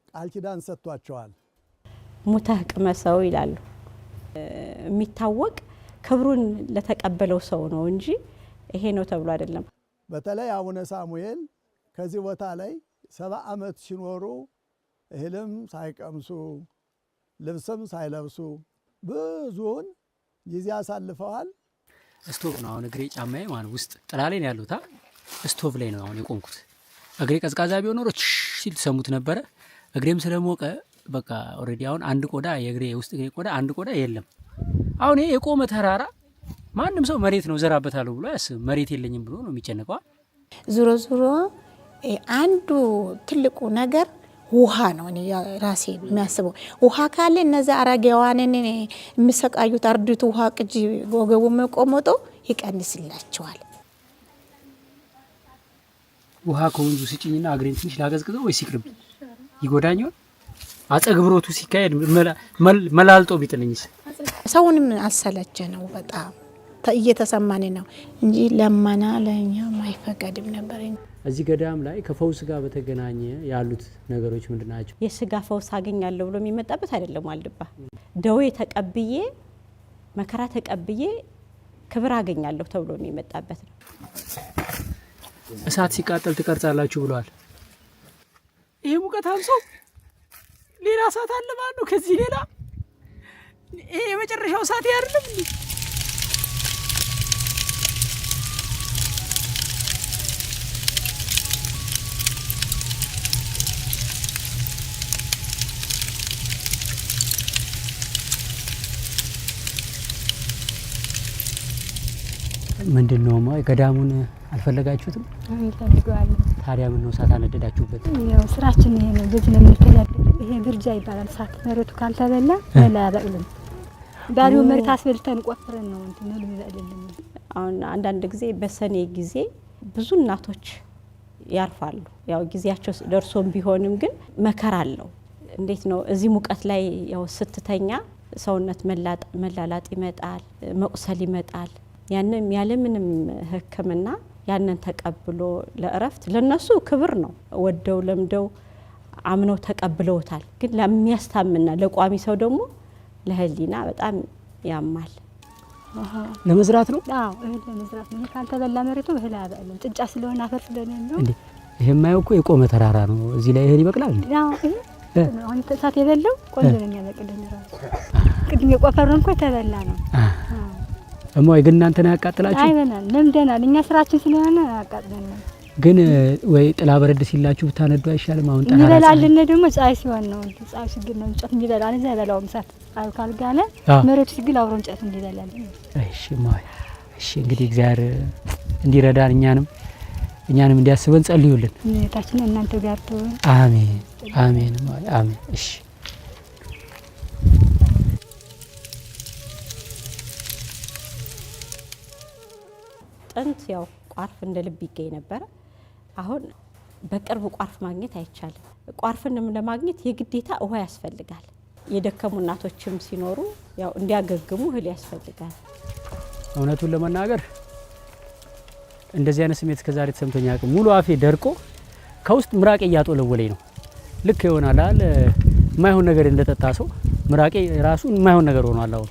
ቃል ኪዳን ሰጥቷቸዋል። ሙተህ ቅመሰው ይላሉ። የሚታወቅ ክብሩን ለተቀበለው ሰው ነው እንጂ ይሄ ነው ተብሎ አይደለም። በተለይ አቡነ ሳሙኤል ከዚህ ቦታ ላይ 70 ዓመት ሲኖሩ እህልም ሳይቀምሱ ልብስም ሳይለብሱ ብዙውን ጊዜ አሳልፈዋል። ስቶቭ ነው አሁን እግሬ ጫማዬ ማለት ውስጥ ጥላ ላይ ነው ያሉት። ስቶቭ ላይ ነው አሁን የቆምኩት። እግሬ ቀዝቃዛ ቢሆን ኖሮ ሲል ሰሙት ነበረ። እግሬም ስለሞቀ በቃ ኦሬዲ አሁን አንድ ቆዳ የእግሬ ውስጥ እግሬ ቆዳ አንድ ቆዳ የለም። አሁን ይሄ የቆመ ተራራ ማንም ሰው መሬት ነው ዘራበታለሁ ብሎ አያስብም። መሬት የለኝም ብሎ ነው የሚጨነቀው። ዙሮ ዙሮ አንዱ ትልቁ ነገር ውሃ ነው። እኔ ራሴ የሚያስበው ውሃ ካለ እነዛ አረጋውያንን የሚሰቃዩት አርድቱ ውሃ ቅጂ ወገቡ መቆመጦ ይቀንስላቸዋል። ውሃ ከወንዙ ስጭኝና እግሬን ትንሽ ላገዝግዘው ወይስ ይቅርብ? ይጎዳኛል? አጸግብሮቱ ሲካሄድ መላልጦ ቢጥልኝስ? ሰውንም አሰለቸ ነው በጣም እየተሰማን ነው እንጂ ለማና ለኛ ማይፈቀድም ነበር። እዚህ ገዳም ላይ ከፈውስ ጋር በተገናኘ ያሉት ነገሮች ምንድናቸው? የስጋ ፈውስ አገኛለሁ ብሎ የሚመጣበት አይደለም። ዋልድባ ደዌ ተቀብዬ መከራ ተቀብዬ ክብር አገኛለሁ ተብሎ የሚመጣበት ነው። እሳት ሲቃጠል ትቀርጻላችሁ ብለዋል። ይሄ ሙቀት አንሶ ሌላ እሳት አለ ማለት ነው። ከዚህ ሌላ ይሄ የመጨረሻው እሳት አይደለም እንዴ? ምንድነው ገዳሙን አልፈለጋችሁትም? እንፈልገዋለን። ታዲያ ምን ነው እሳት አነደዳችሁበት? ያው ስራችን ይሄ ነው። በዚህ ነው የምንተዳደረው። ይሄ ብርጃ ይባላል። እሳት መሬቱ ካልተበላ መላ ያበቅልም። ባዶ መሬት አስበልተን ቆፍረን ነው እንትን ነው የሚበቅልልን። አሁን አንዳንድ ጊዜ በሰኔ ጊዜ ብዙ እናቶች ያርፋሉ። ያው ጊዜያቸው ደርሶም ቢሆንም ግን መከራ አለው። እንዴት ነው እዚህ ሙቀት ላይ ያው ስትተኛ ሰውነት መላላጥ ይመጣል፣ መቁሰል ይመጣል። ያንን ያለምንም ሕክምና ያንን ተቀብሎ ለእረፍት ለነሱ ክብር ነው። ወደው ለምደው አምነው ተቀብለውታል። ግን ለሚያስታምና ለቋሚ ሰው ደግሞ ለህሊና በጣም ያማል። ለመዝራት ነው? አዎ እህል ለመዝራት ነው። ካልተበላ መሬቱ እህል አያበቅልም። ጭንጫ ስለሆነ አፈር ስለሌለው እንዴ። ይሄ የማየው እኮ የቆመ ተራራ ነው። እዚህ ላይ እህል ይበቅላል እንዴ? አዎ ይሄ አሁን እሳት የበለው ቆንጆ ነው የሚያበቅልን ራሱ። ቅድም የቆፈረን እንኳን ተበላ ነው። እማዬ ግን እናንተ ነው ያቃጥላችሁ? አይበናል፣ ለምደናል። እኛ ስራችን ስለሆነ ያቃጥለናል። ግን ወይ ጥላ በረድ ሲላችሁ ብታነዱ አይሻልም? አሁን ጠራራ ይበላልን ደግሞ ፀሐይ ሲሆን ነው። ፀሐይ ሲግል ነው እንጨት እንዲበላል። እዛ ያበላውም እሳት ፀሐይ ካልጋለ መሬቱ ሲግል አብሮ እንጨት እንዲበላልን። እሺ እማዬ፣ እሺ እንግዲህ እግዚአብሔር እንዲረዳን እኛንም እንዲያስበን ጸልዩልን። እህታችን እናንተ ጋር ትሆን። አሜን አሜን እማዬ አሜን። እሺ ጥንት ያው ቋርፍ እንደ ልብ ይገኝ ነበር። አሁን በቅርብ ቋርፍ ማግኘት አይቻልም። ቋርፍንም ለማግኘት የግዴታ ውሃ ያስፈልጋል። የደከሙ እናቶችም ሲኖሩ ያው እንዲያገግሙ እህል ያስፈልጋል። እውነቱን ለመናገር እንደዚህ አይነት ስሜት እስከዛሬ ተሰምቶኝ አያውቅም። ሙሉ አፌ ደርቆ ከውስጥ ምራቄ እያጦለወለኝ ነው። ልክ ይሆናል አይደል? የማይሆን ነገር እንደጠጣ ሰው ምራቄ ራሱ የማይሆን ነገር ሆኗል አሁን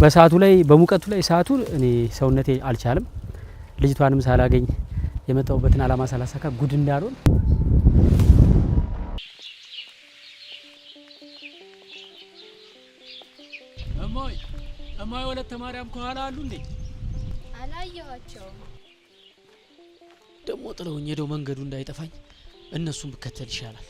በሰዓቱ ላይ በሙቀቱ ላይ ሰዓቱ እኔ ሰውነቴ አልቻለም። ልጅቷንም ሳላገኝ የመጣውበትን አላማ ሳላሳካ ጉድ እንዳልሆን እማዬ ወለተ ማርያም ከኋላ አሉ እንዴ? አላየኋቸውም። ደግሞ ጥለውኝ ሄደው መንገዱ እንዳይጠፋኝ እነሱን ብከተል ይሻላል።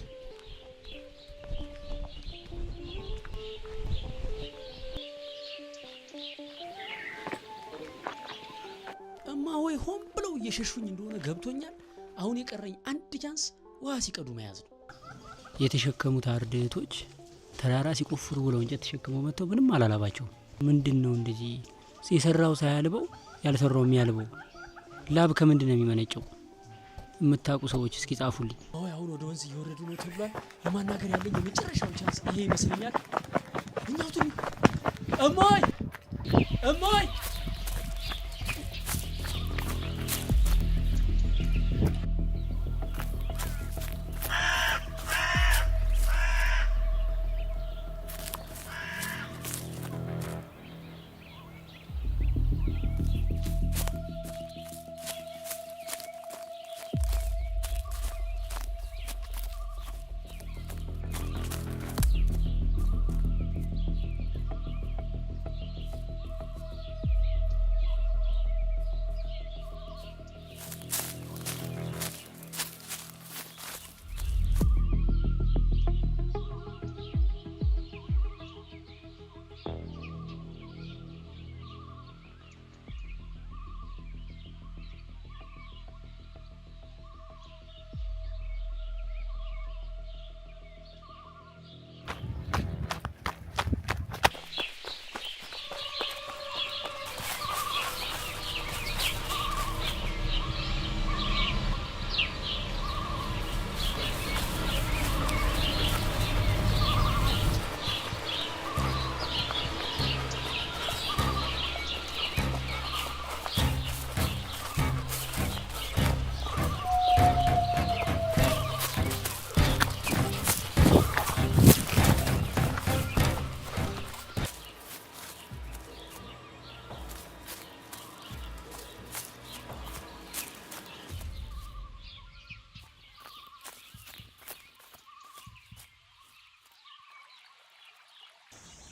ወይ ሆን ብለው እየሸሹኝ እንደሆነ ገብቶኛል። አሁን የቀረኝ አንድ ቻንስ ውሃ ሲቀዱ መያዝ ነው። የተሸከሙት አርድእቶች ተራራ ሲቆፍሩ ብለው እንጨት ተሸክመው መጥተው ምንም አላላባቸው። ምንድነው እንደዚህ የሰራው ሳያልበው ያልሰራው የሚያልበው? ላብ ከምንድን ነው የሚመነጨው? የምታውቁ ሰዎች እስኪ ጻፉልኝ። አሁን ወደ ወንዝ እየወረዱ ነው ተብሏል። ለማናገር ያለኝ የመጨረሻው ቻንስ ይሄ ይመስለኛል። እናቱ እማይ እማይ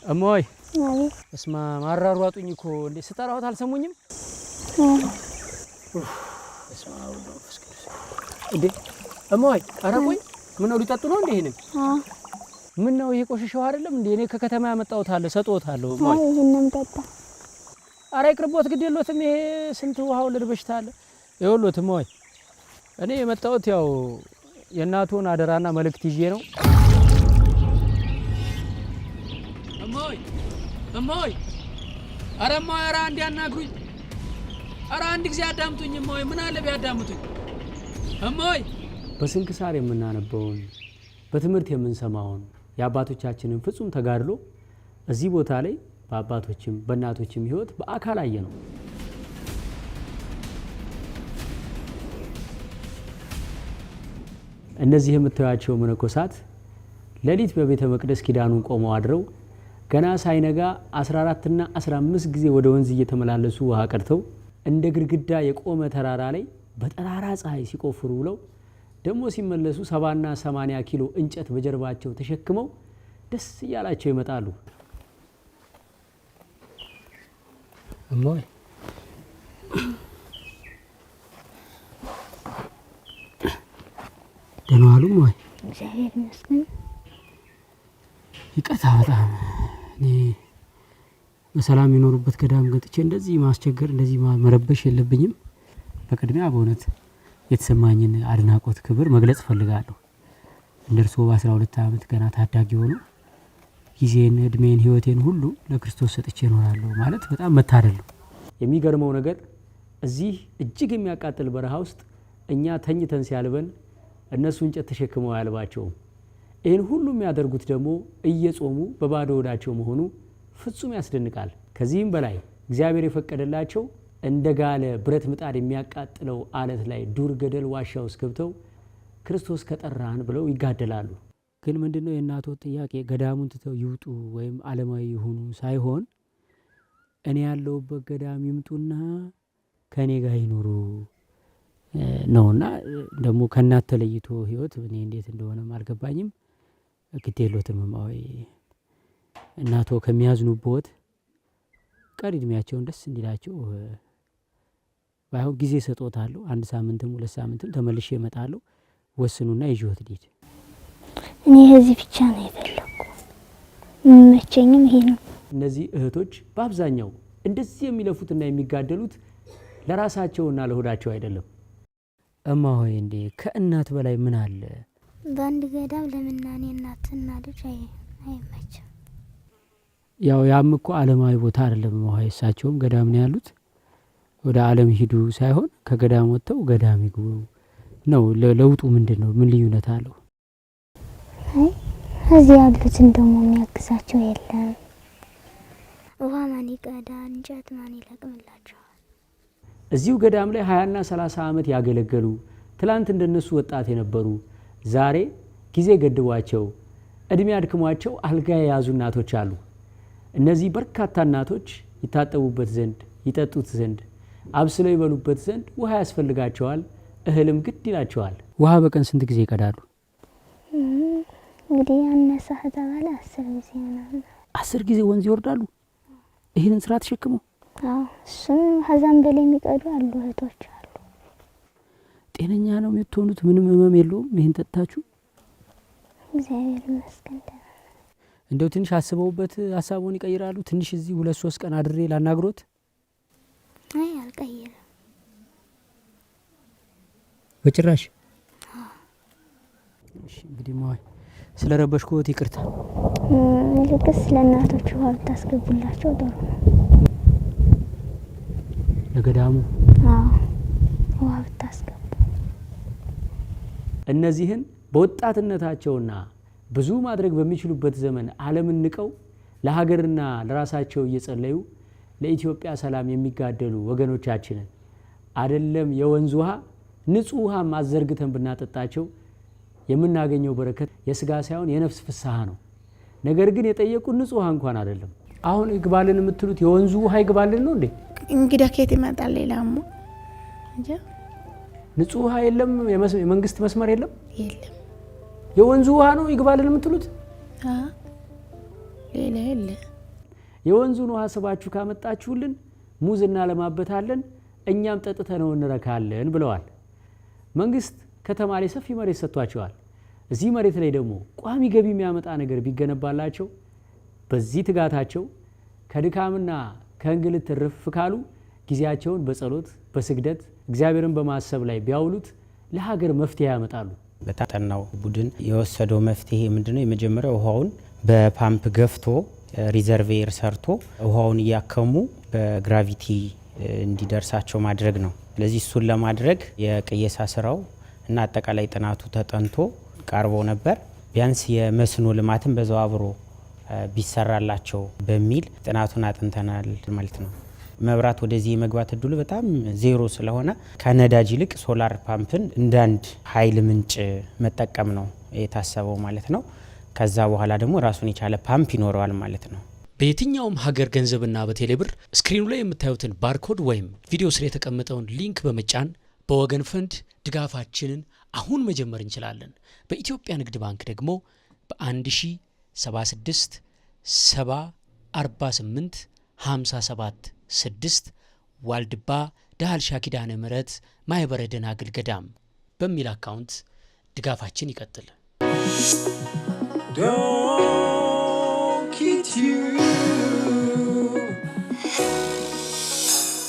እማዬ አቤት። እስማ ማራሯጡኝ እኮ እንዴ ስጠራሁት አልሰሙኝም? እስማ እንዴ እማዬ ኧረ ቆይ ምን ነው ሊጠጡ ነው እንዴ? ይሄንን ምን ነው ይሄ ቆሽሸው አይደለም እንዴ? እኔ ከከተማ ያመጣሁት አለ ሰጥቶታለሁ። እማዬ ይሄንን ጠጣ። ኧረ ይቅርቦት ግድ የለዎትም። ይሄ ስንት ውሃ ወለድ በሽታ አለ። ይኸውልዎት እማዬ እኔ የመጣሁት ያው የእናቱን አደራና መልእክት ይዤ ነው። እማዬ ኧረ እማዬ ኧረ አንዴ ያናግሩኝ። ኧረ አንድ ጊዜ አዳምጡኝ እማዬ፣ ምን አለ ቢያዳምጡኝ እማዬ። በስንክሳር የምናነበውን በትምህርት የምንሰማውን የአባቶቻችንን ፍጹም ተጋድሎ እዚህ ቦታ ላይ በአባቶችም በእናቶችም ሕይወት በአካል አየ ነው። እነዚህ የምታዩአቸው መነኮሳት ሌሊት በቤተ መቅደስ ኪዳኑን ቆመው አድረው ገና ሳይነጋ 14ና 15 ጊዜ ወደ ወንዝ እየተመላለሱ ውሃ ቀድተው እንደ ግድግዳ የቆመ ተራራ ላይ በጠራራ ፀሐይ ሲቆፍሩ ውለው ደግሞ ሲመለሱ 70ና 80 ኪሎ እንጨት በጀርባቸው ተሸክመው ደስ እያላቸው ይመጣሉ። እማዬ ደህና ዋሉ እማዬ? እግዚአብሔር ይመስገን። ይቅርታ በጣም እኔ በሰላም የኖሩበት ገዳም ገብቼ እንደዚህ ማስቸገር እንደዚህ መረበሽ የለብኝም። በቅድሚያ በእውነት የተሰማኝን አድናቆት ክብር መግለጽ ፈልጋለሁ። እንደርሶ በ12 ዓመት ገና ታዳጊ ሆኖ ጊዜን እድሜን ህይወቴን ሁሉ ለክርስቶስ ሰጥቼ እኖራለሁ ማለት በጣም መታደል ነው። የሚገርመው ነገር እዚህ እጅግ የሚያቃጥል በረሃ ውስጥ እኛ ተኝተን ሲያልበን እነሱ እንጨት ተሸክመው አያልባቸውም። ይህን ሁሉ የሚያደርጉት ደግሞ እየጾሙ በባዶ ሆዳቸው መሆኑ ፍጹም ያስደንቃል። ከዚህም በላይ እግዚአብሔር የፈቀደላቸው እንደ ጋለ ብረት ምጣድ የሚያቃጥለው አለት ላይ ዱር ገደል ዋሻ ውስጥ ገብተው ክርስቶስ ከጠራን ብለው ይጋደላሉ። ግን ምንድነው የእናቶ ጥያቄ ገዳሙን ትተው ይውጡ ወይም ዓለማዊ ይሁኑ ሳይሆን እኔ ያለሁበት ገዳም ይምጡና ከኔ ጋር ይኖሩ ነውና ደግሞ ከእናት ተለይቶ ህይወት እኔ እንዴት እንደሆነም አልገባኝም። ግድ የለዎትም እማዬ፣ እናቶ ከሚያዝኑበት ቀሪ እድሜያቸውን ደስ እንዲላቸው ባይሆን ጊዜ ሰጥዎታለሁ። 1 ሳምንትም 2 ሳምንትም ተመልሼ እመጣለሁ። ወስኑና ይዤዎት ልሂድ። እኔ እዚህ ብቻ ነው የፈለኩ፣ መቼኝም ይሄ ነው። እነዚህ እህቶች በአብዛኛው እንደዚህ የሚለፉትና የሚጋደሉት ለራሳቸውና ለሆዳቸው አይደለም። እማዬ እንዴ ከእናት በላይ ምን አለ? በአንድ ገዳም ለምናኔ እናትና ልጅ አይመችም። ያው ያም እኮ ዓለማዊ ቦታ አይደለም እማዬ፣ እሳቸውም ገዳም ነው ያሉት። ወደ ዓለም ሂዱ ሳይሆን ከገዳም ወጥተው ገዳም ይግቡ ነው። ለውጡ ምንድን ነው? ምን ልዩነት አለው? እዚህ ያሉትን ደግሞ የሚያግዛቸው የለም። ውሃ ማን ይቀዳል? እንጨት ማን ይለቅምላቸዋል? እዚሁ ገዳም ላይ 20ና 30 ዓመት ያገለገሉ ትላንት እንደነሱ ወጣት የነበሩ ዛሬ ጊዜ ገድቧቸው እድሜ አድክሟቸው አልጋ የያዙ እናቶች አሉ። እነዚህ በርካታ እናቶች ይታጠቡበት ዘንድ ይጠጡት ዘንድ አብስለው ይበሉበት ዘንድ ውሃ ያስፈልጋቸዋል። እህልም ግድ ይላቸዋል። ውሃ በቀን ስንት ጊዜ ይቀዳሉ? እንግዲህ ያነሰ ከተባለ 10 ጊዜ ነው። 10 ጊዜ ወንዝ ይወርዳሉ ይህንን ስራ ተሸክመው? አዎ፣ እሱም ከዛም በላይ የሚቀዱ አሉ፣ እህቶች አሉ። ጤነኛ ነው የምትሆኑት? ምንም ህመም የለውም ይህን ጠጥታችሁ? እግዚአብሔር ይመስገን። እንደው ትንሽ አስበውበት ሀሳቡን ይቀይራሉ? ትንሽ እዚህ 2-3 ቀን አድሬ ላናግሮት? አይ አልቀይርም በጭራሽ። እሺ እንግዲህ እማዬ ስለረበሽኩት ይቅርታ። ይልቅስ ለእናቶች ውሃ ብታስገቡላቸው ጥሩ ነው። ለገዳሙ? አዎ ውሃ ብታስገቡ። እነዚህን በወጣትነታቸውና ብዙ ማድረግ በሚችሉበት ዘመን ዓለምን ንቀው ለሀገርና ለራሳቸው እየጸለዩ ለኢትዮጵያ ሰላም የሚጋደሉ ወገኖቻችንን አይደለም የወንዝ ውሃ ንጹህ ውሃ ማዘርግተን ብናጠጣቸው የምናገኘው በረከት የስጋ ሳይሆን የነፍስ ፍስሐ ነው። ነገር ግን የጠየቁን ንጹህ ውሃ እንኳን አይደለም። አሁን ይግባልን የምትሉት የወንዙ ውሃ ይግባልን ነው እንዴ? እንግዳ ከየት ይመጣል? ሌላማ እንጃ። ንጹህ ውሃ የለም? የመንግስት መስመር የለም? የለም። የወንዙ ውሃ ነው ይግባልን የምትሉት? ሌላ የለ። የወንዙን ውሃ ስባችሁ ካመጣችሁልን ሙዝ እናለማበታለን፣ እኛም ጠጥተነው እንረካለን ብለዋል። መንግስት ከተማ ላይ ሰፊ መሬት ሰጥቷቸዋል። እዚህ መሬት ላይ ደግሞ ቋሚ ገቢ የሚያመጣ ነገር ቢገነባላቸው በዚህ ትጋታቸው ከድካምና ከእንግልት ትርፍ ካሉ ጊዜያቸውን በጸሎት በስግደት እግዚአብሔርን በማሰብ ላይ ቢያውሉት ለሀገር መፍትሄ ያመጣሉ። በተጠናው ቡድን የወሰደው መፍትሄ ምንድነው? የመጀመሪያው ውሃውን በፓምፕ ገፍቶ ሪዘርቬር ሰርቶ ውሃውን እያከሙ በግራቪቲ እንዲደርሳቸው ማድረግ ነው። ስለዚህ እሱን ለማድረግ የቅየሳ ስራው እና አጠቃላይ ጥናቱ ተጠንቶ ቀርቦ ነበር። ቢያንስ የመስኖ ልማትን በዛው አብሮ ቢሰራላቸው በሚል ጥናቱን አጥንተናል ማለት ነው። መብራት ወደዚህ የመግባት እድሉ በጣም ዜሮ ስለሆነ ከነዳጅ ይልቅ ሶላር ፓምፕን እንዳንድ ኃይል ምንጭ መጠቀም ነው የታሰበው ማለት ነው። ከዛ በኋላ ደግሞ ራሱን የቻለ ፓምፕ ይኖረዋል ማለት ነው። በየትኛውም ሀገር ገንዘብና በቴሌብር ስክሪኑ ላይ የምታዩትን ባርኮድ ወይም ቪዲዮ ስር የተቀመጠውን ሊንክ በመጫን በወገን ፈንድ ድጋፋችንን አሁን መጀመር እንችላለን። በኢትዮጵያ ንግድ ባንክ ደግሞ በ1076 70 48 57 6 ዋልድባ ዳህልሻ ኪዳነ ምሕረት ማኅበረ ደናግል ገዳም በሚል አካውንት ድጋፋችን ይቀጥል።